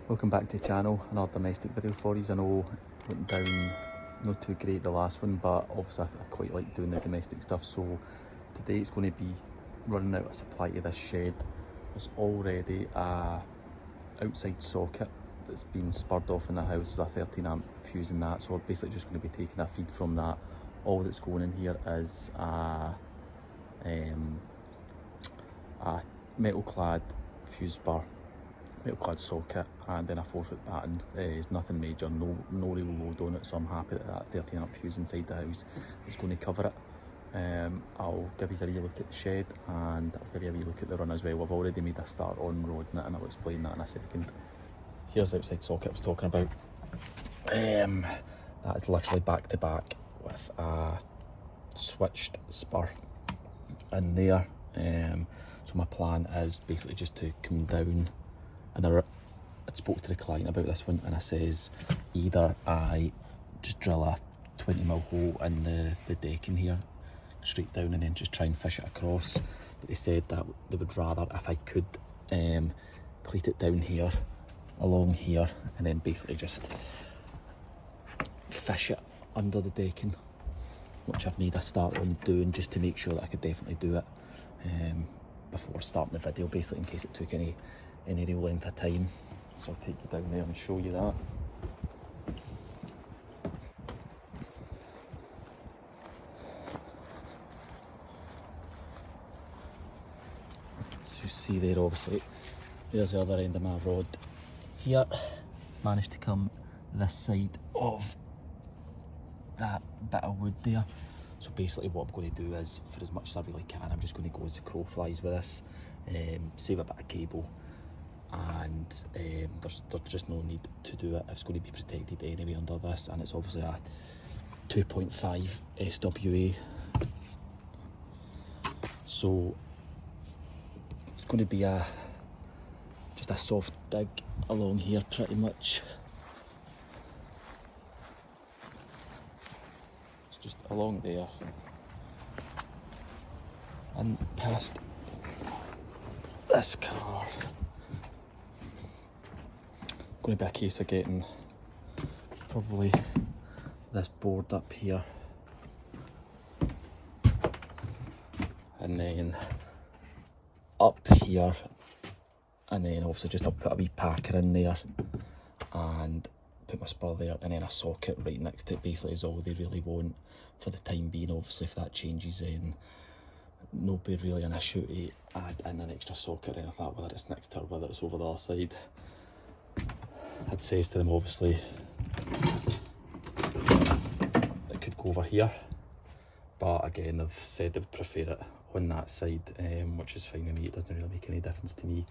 Welcome back to the channel, another domestic video for you. I know went down not too great the last one, but obviously I quite like doing the domestic stuff, so today it's going to be running out of supply to this shed. There's already a outside socket that's been spurred off in the house. There's a 13 amp fuse in that, so we're basically just going to be taking a feed from that. All that's going in here is a metal clad fuse bar, metal clad socket, and then a 4-foot batten. It's nothing major, no real load on it, so I'm happy that 13 amp fuse inside the house is going to cover it. I'll give you a wee look at the shed and I'll give you a wee look at the run as well. I've already made a start on roading it and I'll explain that in a second. Here's the outside socket I was talking about. That is literally back to back with a switched spur in there. So my plan is basically just to come down, and I spoke to the client about this one, and I says either I just drill a 20mm hole in the decking here straight down and then just try and fish it across, but they said that they would rather if I could cleat it down here along here and then basically just fish it under the decking, which I've made a start on doing just to make sure that I could definitely do it before starting the video, basically in case it took any real length of time. So I'll take you down there and show you that. So you see there, obviously there's the other end of my rod here. Managed to come this side of that bit of wood there. So basically what I'm going to do is, for as much as I really can, I'm just going to go as the crow flies with this, save a bit of cable, and there's just no need to do it. It's going to be protected anyway under this, and it's obviously a 2.5 SWA. So it's going to be just a soft dig along here pretty much. Just along there and past this car. Going to be a case of getting probably this board up here and then up here, and then obviously just I'll put a wee packer in there and put my spur there, and then a socket right next to it basically is all they really want for the time being. Obviously if that changes then no be really an issue to add in an extra socket or anything like that, whether it's next to or whether it's over the other side. I'd say to them obviously it could go over here, but again they've said they would prefer it on that side, which is fine with me. It doesn't really make any difference to me.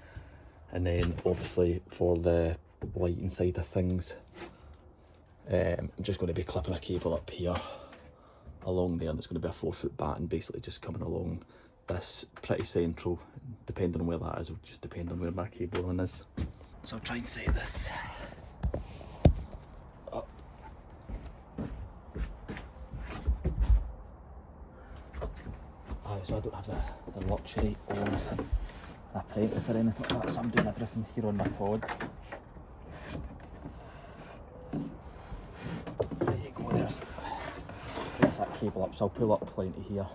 And then obviously for the lighting side of things, I'm just going to be clipping a cable up here along there, and it's going to be a 4-foot batten basically just coming along this pretty central. Depending on where that is, will just depend on where my cable run is. So I'll try and set this up. So I don't have the luxury of an apprentice or anything like that, so I'm doing everything here on my pod. There you go, there's that cable up, so I'll pull up plenty here.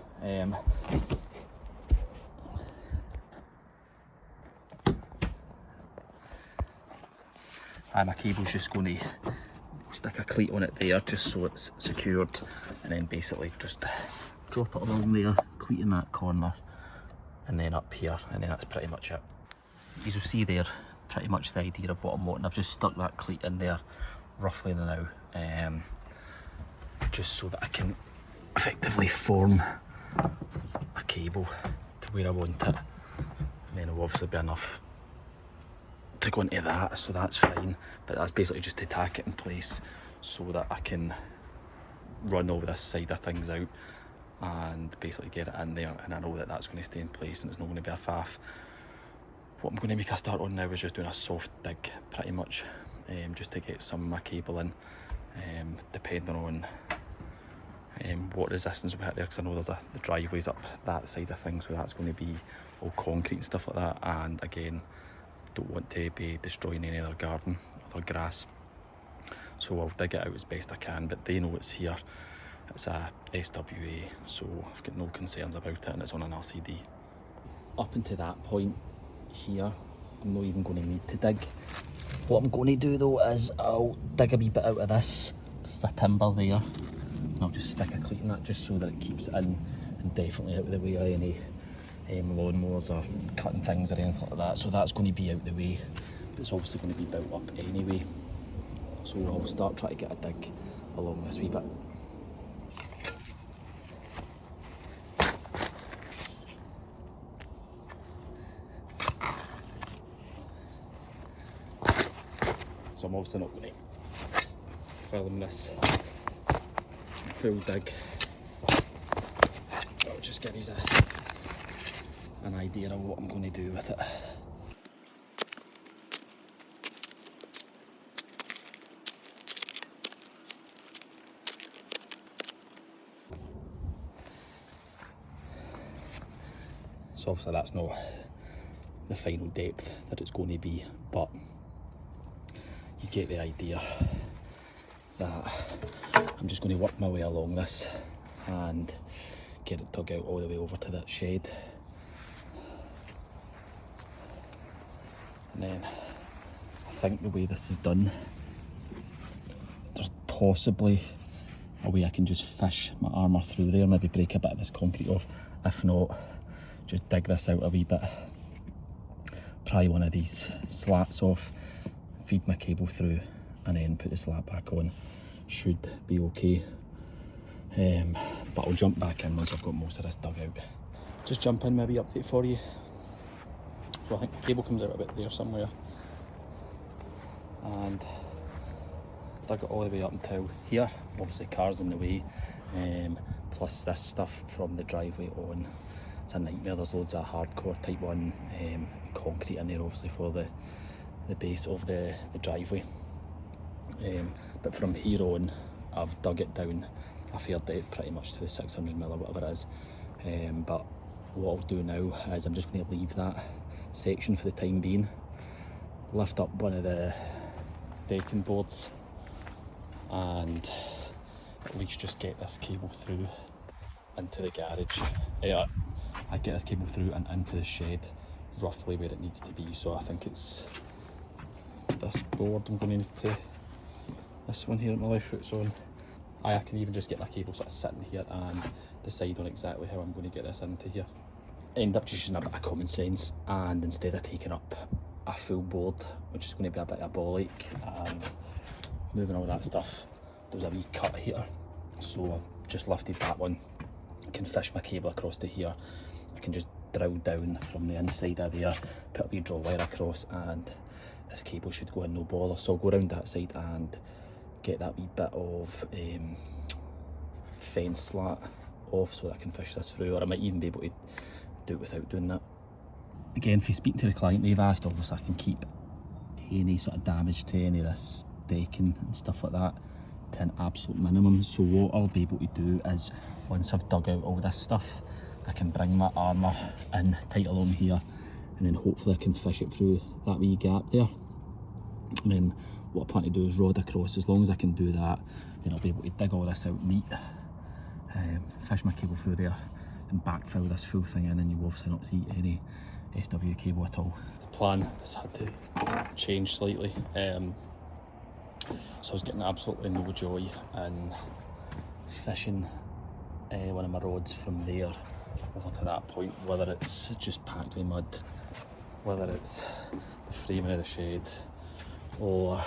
My cable's just going to stick a cleat on it there just so it's secured, and then basically just drop it along there, cleat in that corner, and then up here, and then that's pretty much it. You will see there pretty much the idea of what I'm wanting. I've just stuck that cleat in there roughly now, just so that I can effectively form a cable to where I want it, and then it'll obviously be enough to go into that, so that's fine. But that's basically just to tack it in place so that I can run all this side of things out and basically get it in there, and I know that that's going to stay in place and it's not going to be a faff. What I'm going to make a start on now is just doing a soft dig pretty much, just to get some of my cable in, depending on what resistance will be hit there, because I know there's the driveway's up that side of things, so that's going to be all concrete and stuff like that. And again, don't want to be destroying any other garden, other grass. So I'll dig it out as best I can, but they know it's here. It's a SWA, so I've got no concerns about it, and it's on an LCD. Up until that point here, I'm not even going to need to dig. What I'm going to do though is I'll dig a wee bit out of this. This is a timber there, and I'll just stick a cleat in that just so that it keeps it in and definitely out of the way of any lawnmowers or cutting things or anything like that. So that's going to be out the way, but it's obviously going to be built up anyway. So I'll start trying to get a dig along this wee bit. So I'm obviously not going to film this full dig. I'll just give you an idea of what I'm going to do with it. So obviously that's not the final depth that it's going to be, but you get the idea that I'm just going to work my way along this and get it dug out all the way over to that shed. And then I think the way this is done, there's possibly a way I can just fish my armour through there, maybe break a bit of this concrete off. If not, just dig this out a wee bit, pry one of these slats off, feed my cable through, and then put the slat back on. Should be okay. But I'll jump back in once I've got most of this dug out. Just jump in, maybe update for you. So I think the cable comes out a bit there somewhere, and dug it all the way up until here. Obviously cars in the way, plus this stuff from the driveway on. It's a nightmare. There's loads of hardcore type 1 concrete in there obviously for the base of the driveway. But from here on I've dug it down a fair depth, pretty much to the 600mm or whatever it is. But what I'll do now is I'm just going to leave that section for the time being, lift up one of the decking boards, and at least just get this cable through into the garage. I get this cable through and into the shed roughly where it needs to be. So I think it's this board I'm going to need to, this one here that my left foot's on. I can even just get my cable sort of sitting here and decide on exactly how I'm going to get this into here. End up just using a bit of common sense, and instead of taking up a full board, which is going to be a bit of a ball ache, and moving all that stuff, there was a wee cut here, so I've just lifted that one. I can fish my cable across to here. I can just drill down from the inside of there, put a wee draw wire across, and this cable should go in no bother. So I'll go around that side and get that wee bit of fence slat off so that I can fish this through, or I might even be able to do it without doing that. Again, if you speak to the client, they've asked obviously I can keep any sort of damage to any of this decking and stuff like that to an absolute minimum. So what I'll be able to do is, once I've dug out all this stuff, I can bring my armour in tight along here, and then hopefully I can fish it through that wee gap there. And then what I plan to do is rod across. As long as I can do that, then I'll be able to dig all this out neat, fish my cable through there, and backfill this full thing in, and you'll obviously not see any SW cable at all. The plan has had to change slightly. So I was getting absolutely no joy in fishing one of my rods from there over to that point, whether it's just packed with mud, whether it's the framing of the shed, or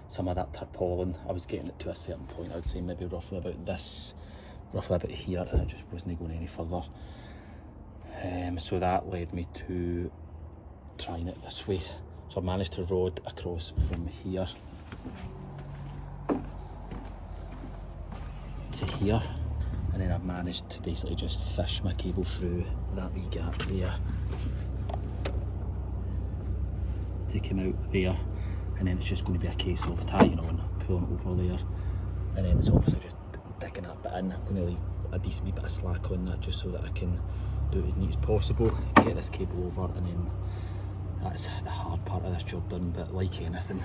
some of that tarpaulin. I was getting it to a certain point, I would say maybe roughly about this, roughly about here, and it just wasn't going any further. So that led me to trying it this way. So I managed to rod across from here to here, and then I've managed to basically just fish my cable through that wee gap there to come out there, and then it's just going to be a case of tying on, pulling it over there, and then it's obviously just digging that bit in. I'm going to leave a decent wee bit of slack on that just so that I can do it as neat as possible, get this cable over, and then that's the hard part of this job done. But like anything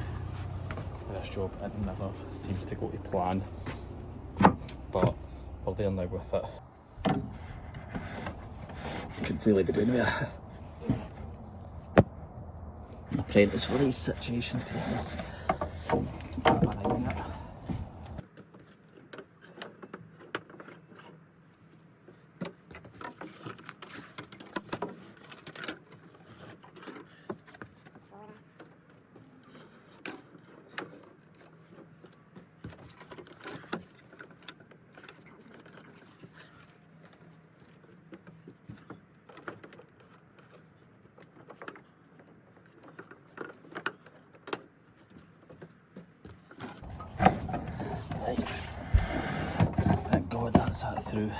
with this job, it never seems to go to plan, but we're there now with it. I could really be doing with an apprentice for these situations, because this is a nightmare. Thank God that's that through.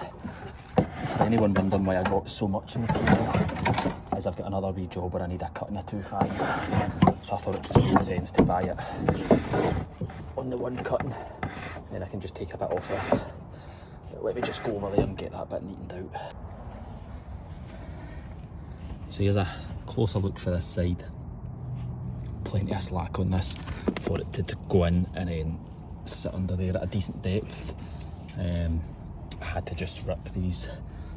For anyone wondering why I got so much in the cable, is I've got another wee job where I need a cutting a 2.5, so I thought it just made sense to buy it on the one cutting, and then I can just take a bit off this. But let me just go over there and get that bit neatened out. So here's a closer look for this side. Plenty of slack on this for it to go in and then sit under there at a decent depth. I had to just rip these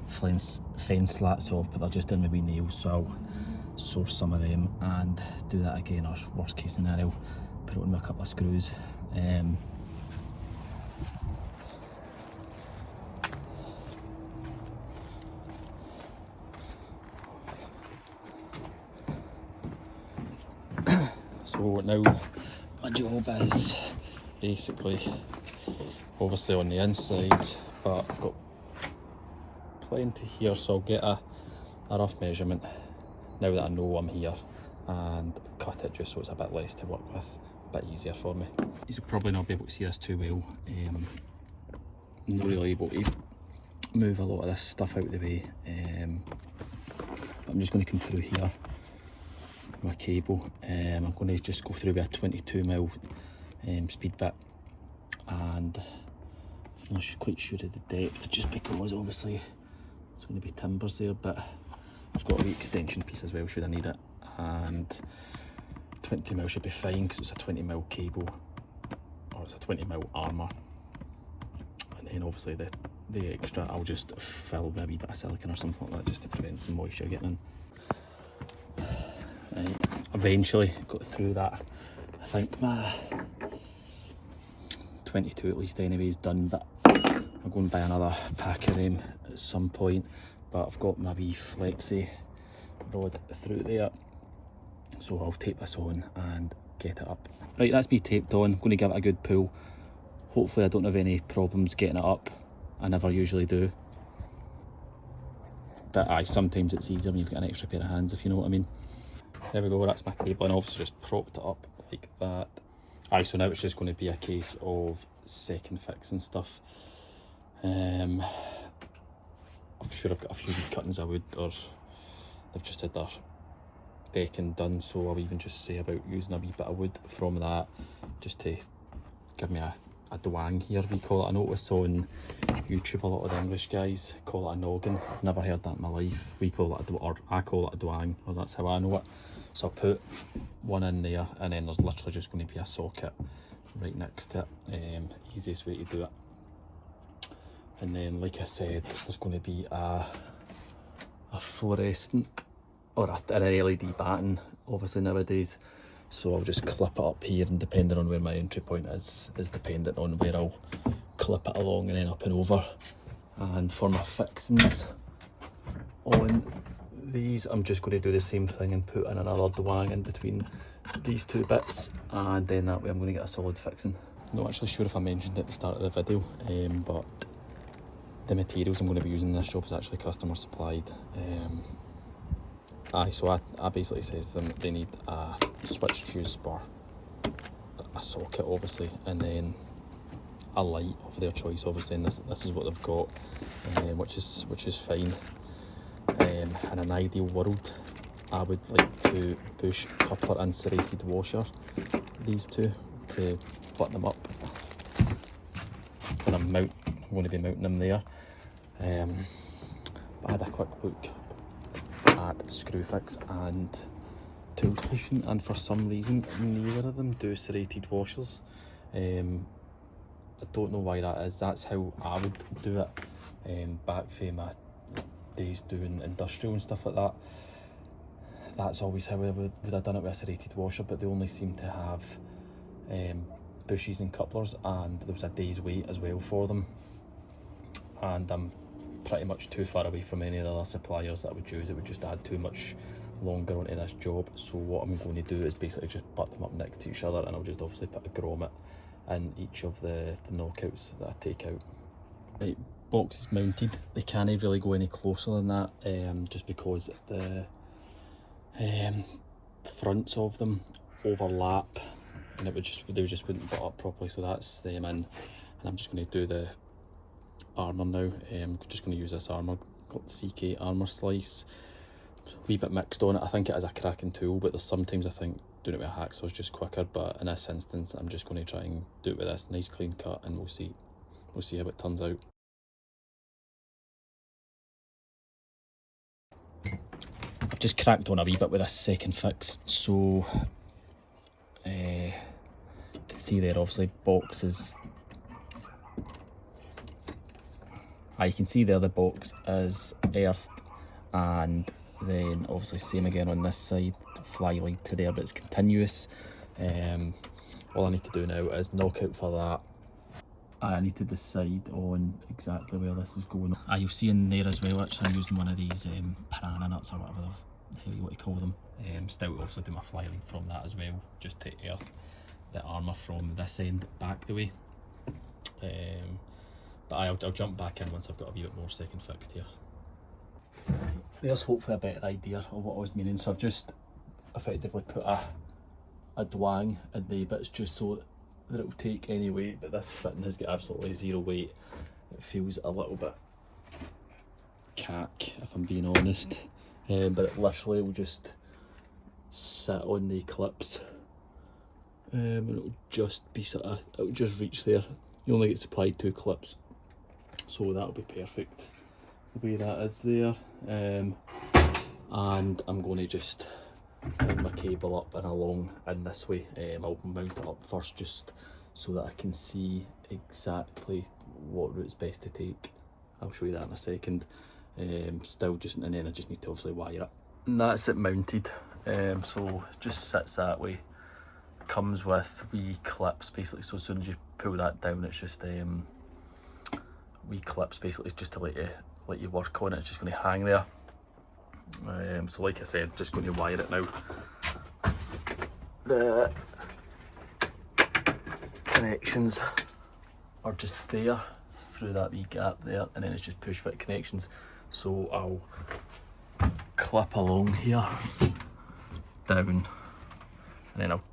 fence slats off, but they're just in my wee nails, so I'll source some of them and do that again, or worst case scenario, put it on with a couple of screws. So now my job is basically obviously on the inside, but I've got plenty here, so I'll get a rough measurement now that I know I'm here and cut it just so it's a bit less to work with, a bit easier for me. You'll probably not be able to see this too well. I'm not really able to move a lot of this stuff out of the way, but I'm just going to come through here. My cable, I'm going to just go through with a 22mm speed bit, and I'm not quite sure of the depth, just because obviously it's going to be timbers there, but I've got a wee extension piece as well should I need it, and 22mm should be fine because it's a 20mm cable, or it's a 20mm armour, and then obviously the extra I'll just fill with a wee bit of silicone or something like that just to prevent some moisture getting in. Eventually got through that. I think my 22 at least anyway is done, but I'll go and buy another pack of them at some point. But I've got my wee flexi rod through there, so I'll tape this on and get it up. Right, that's me taped on. I'm going to give it a good pull. Hopefully I don't have any problems getting it up. I never usually do, but aye, sometimes it's easier when you've got an extra pair of hands, if you know what I mean. There we go, that's my cable, and obviously just propped it up like that. Aye, so now it's just going to be a case of second fixing stuff. I'm sure I've got a few cuttings of wood, or they've just had their decking done, so I'll even just say about using a wee bit of wood from that, just to give me a dwang here, we call it. I notice on YouTube a lot of the English guys call it a noggin. I've never heard that in my life. We call it I call it a dwang, or that's how I know it. So I'll put one in there, and then there's literally just going to be a socket right next to it. Easiest way to do it. And then, like I said, there's going to be a fluorescent, or an LED batten, obviously nowadays. So I'll just clip it up here, and depending on where my entry point is dependent on where I'll clip it along and then up and over. And for my fixings on these, I'm just going to do the same thing and put in another dwang in between these two bits, and then that way I'm going to get a solid fixing. Not actually sure if I mentioned at the start of the video, but the materials I'm going to be using in this job is actually customer supplied. So I basically says to them that they need a switched fuse spur, a socket obviously, and then a light of their choice obviously, and this is what they've got, which is fine. In an ideal world, I would like to push coupler insulated washer, these two, to butt them up when I'm going to be mounting them there. But I had a quick look screw fix and tool solution, and for some reason neither of them do serrated washers. I don't know why that is. That's how I would do it back for my days doing industrial and stuff like that. That's always how I would have done it with a serrated washer, but they only seem to have bushes and couplers, and there was a day's wait as well for them, and I'm pretty much too far away from any of the other suppliers that I would use. It would just add too much longer onto this job. So what I'm going to do is basically just butt them up next to each other, and I'll just obviously put a grommet in each of the knockouts that I take out. Right, box is mounted. They can't really go any closer than that, just because the fronts of them overlap, and they just wouldn't butt up properly. So that's them in, and I'm just going to do the armour now. I'm just going to use this armour, CK armour slice. A wee bit mixed on it. I think it is a cracking tool, but there's sometimes I think doing it with a hacksaw is just quicker, but in this instance I'm just going to try and do it with this nice clean cut, and we'll see how it turns out. I've just cracked on a wee bit with this second fix, so you can see there obviously boxes. You can see there the box is earthed, and then obviously same again on this side, fly lead to there, but it's continuous. All I need to do now is knock out for that. I need to decide on exactly where this is going. You'll see in there as well, actually I'm using one of these piranha nuts or whatever the hell you want to call them. Still obviously do my fly lead from that as well, just to earth the armour from this end back the way. But I'll jump back in once I've got a wee bit more second fixed here. There's hopefully a better idea of what I was meaning. So I've just effectively put a dwang in the bits just so that it will take any weight, but this fitting has got absolutely zero weight. It feels a little bit cack if I'm being honest, but it literally will just sit on the clips, and it'll just be it'll just reach there. You only get supplied 2 clips, so that'll be perfect the way that is there. And I'm going to just hold my cable up and along in this way. I'll mount it up first just so that I can see exactly what route's best to take. I'll show you that in a second. Still just, and then I just need to obviously wire it. And that's it mounted. So just sits that way. Comes with wee clips basically, so as soon as you pull that down, it's just wee clips basically just to let you work on it. It's just going to hang there. So like I said, just going to wire it now. The connections are just there through that wee gap there, and then it's just push fit connections. So I'll clip along here down, and then I'll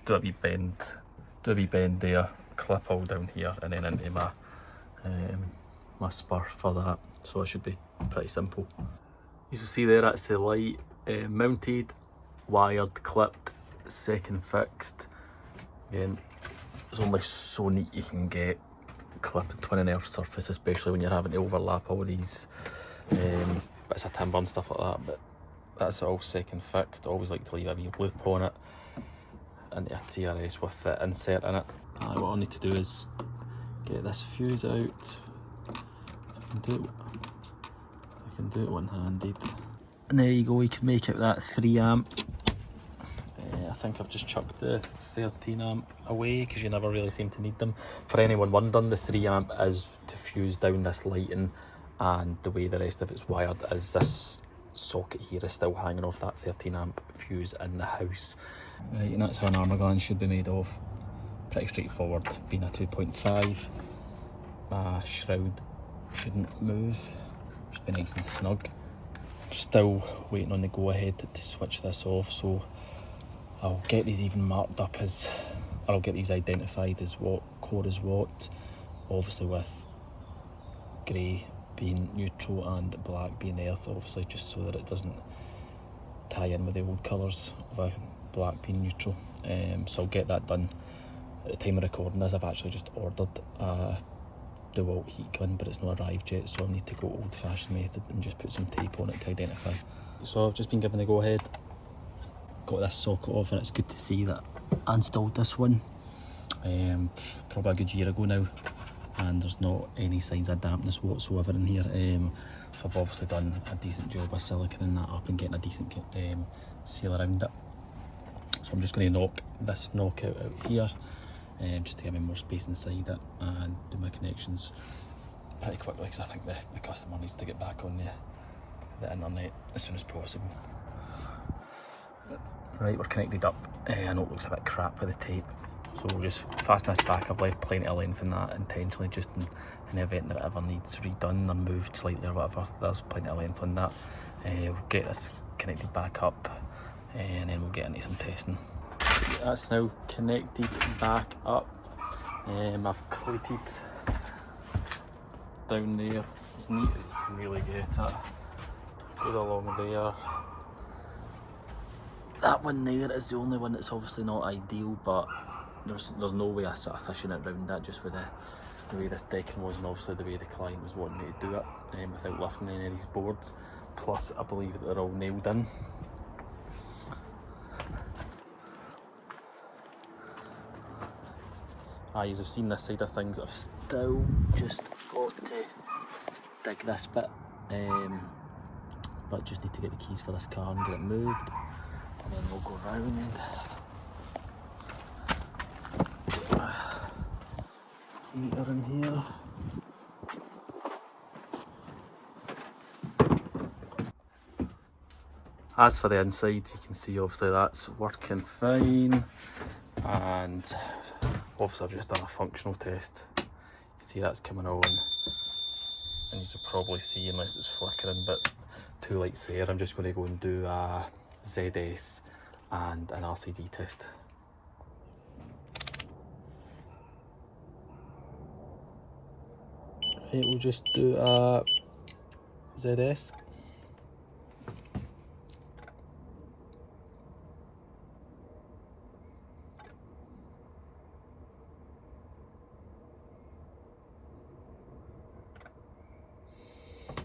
do a wee bend there, clip all down here, and then into my spur for that. So it should be pretty simple. You can see there, that's the light, mounted, wired, clipped, second fixed. Again, it's only so neat you can get clipping twin and earth surface, especially when you're having to overlap all these bits of timber and stuff like that. But that's all second fixed. I always like to leave a wee loop on it into a TRS with the insert in it. What I need to do is get this fuse out. I can do it one-handed. And there you go, you can make it that 3 amp. I think I've just chucked the 13 amp away because you never really seem to need them. For anyone wondering, the 3 amp is to fuse down this lighting, and the way the rest of it's wired is this socket here is still hanging off that 13 amp fuse in the house. Right, and that's how an armour gland should be made of. Pretty straightforward, being a 2.5. My shroud shouldn't move, just be nice and snug. Still waiting on the go ahead to switch this off, so I'll get these even marked up as, or I'll get these identified as what core is what, obviously with grey being neutral and black being earth, obviously just so that it doesn't tie in with the old colours of a black being neutral. So I'll get that done. At the time of recording this, I've actually just ordered a DeWalt heat gun, but it's not arrived yet, so I need to go old-fashioned method and just put some tape on it to identify. So I've just been given the go ahead, got this socket off, and it's good to see that I installed this one probably a good year ago now, and there's not any signs of dampness whatsoever in here. So I've obviously done a decent job of siliconing that up and getting a decent seal around it. So I'm just going to knock this knockout out here, just to give me more space inside it, and do my connections pretty quickly, because I think the customer needs to get back on the internet as soon as possible. Right, we're connected up. I know it looks a bit crap with the tape, so we'll just fasten this back. I've left plenty of length in that intentionally, just in the event that it ever needs redone or moved slightly or whatever. There's plenty of length on that. We'll get this connected back up, and then we'll get into some testing. That's now connected back up. I've cleated down there as neat as you can really get it. Go along there. That one there is the only one that's obviously not ideal, but there's no way I sort of fishing it around that, just with the way this decking was, and obviously the way the client was wanting me to do it, without lifting any of these boards. Plus I believe that they're all nailed in. As you've seen this side of things, I've still just got to dig this bit, but just need to get the keys for this car and get it moved, and then we'll go round. Meter in here. As for the inside, you can see obviously that's working fine, and obviously I've just done a functional test. You can see that's coming on, and you can probably see, unless it's flickering, but two lights there. I'm just going to go and do a ZS and an RCD test. Right, we'll just do a ZS.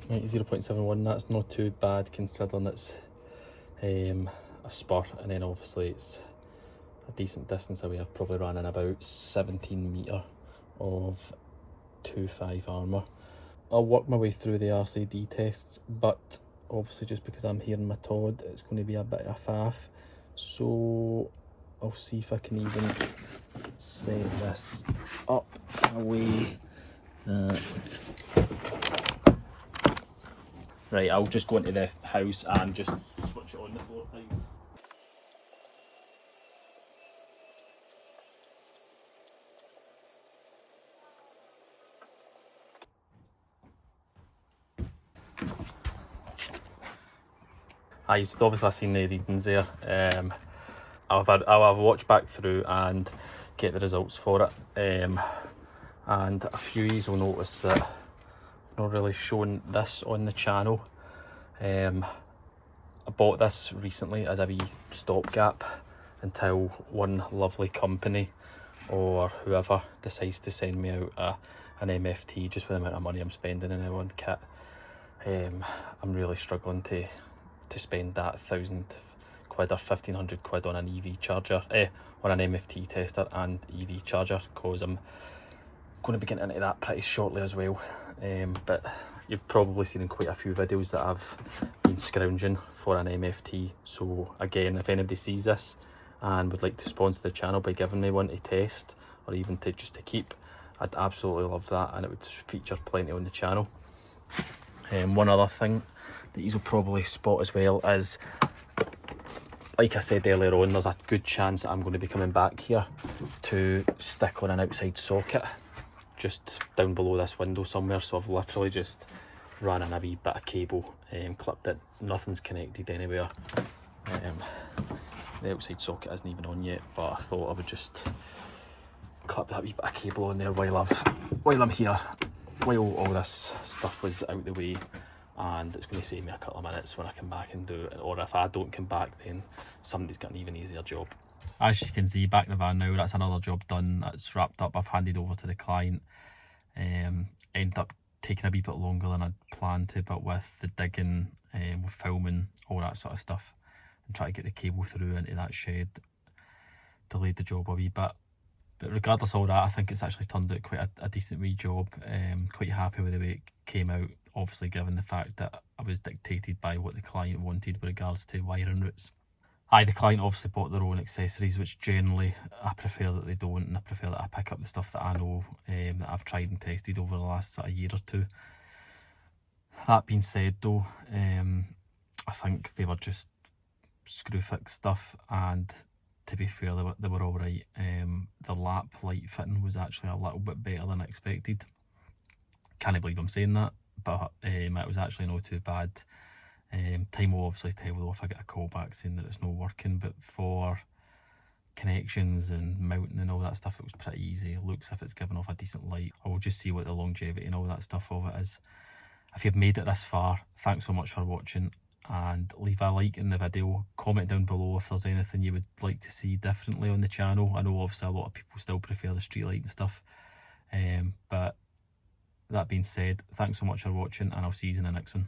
Right, 0.71, that's not too bad considering it's a spur, and then obviously it's a decent distance away. I've probably ran in about 17 metre of 2.5 armour. I'll work my way through the RCD tests, but obviously just because I'm hearing my Todd, it's going to be a bit of a faff. So I'll see if I can even set this up in a way that... Right, I'll just go into the house and just switch it on the floor tiles. You've obviously seen the readings there. I'll have a watch back through and get the results for it. And a few of you will notice that I'm not really showing this on the channel. I bought this recently as a wee stopgap until one lovely company or whoever decides to send me out an MFT, just with the amount of money I'm spending in one kit. I'm really struggling to spend that 1,000 quid or 1,500 quid on an EV charger, on an MFT tester and EV charger, because I'm going to be getting into that pretty shortly as well. But you've probably seen in quite a few videos that I've been scrounging for an MFT. So again, if anybody sees this and would like to sponsor the channel by giving me one to test, or even just to keep, I'd absolutely love that, and it would feature plenty on the channel. One other thing that you will probably spot as well is, like I said earlier on, there's a good chance that I'm going to be coming back here to stick on an outside socket just down below this window somewhere. So I've literally just ran in a wee bit of cable, clipped it, nothing's connected anywhere. The outside socket isn't even on yet, but I thought I would just clip that wee bit of cable on there while I'm here, while all this stuff was out the way, and it's going to save me a couple of minutes when I come back and do it. Or if I don't come back, then somebody's got an even easier job. As you can see, back in the van now, that's another job done. That's wrapped up. I've handed over to the client. Ended up taken a wee bit longer than I'd planned to, but with the digging, with filming, all that sort of stuff, and trying to get the cable through into that shed, delayed the job a wee bit. But regardless of all that, I think it's actually turned out quite a decent wee job. Quite happy with the way it came out, obviously given the fact that I was dictated by what the client wanted with regards to wiring routes. The client obviously bought their own accessories, which generally I prefer that they don't, and I prefer that I pick up the stuff that I know, that I've tried and tested over the last sort of year or two. That being said though, I think they were just screw fix stuff, and to be fair, they were alright. The lap light fitting was actually a little bit better than I expected. Can't believe I'm saying that, but it was actually not too bad. Time will obviously tell though if I get a call back saying that it's not working, but for connections and mounting and all that stuff, it was pretty easy. It looks if it's giving off a decent light. I will just see what the longevity and all that stuff of it is. If you've made it this far, thanks so much for watching, and leave a like in the video. Comment down below if there's anything you would like to see differently on the channel. I know obviously a lot of people still prefer the street light and stuff, but that being said, thanks so much for watching, and I'll see you in the next one.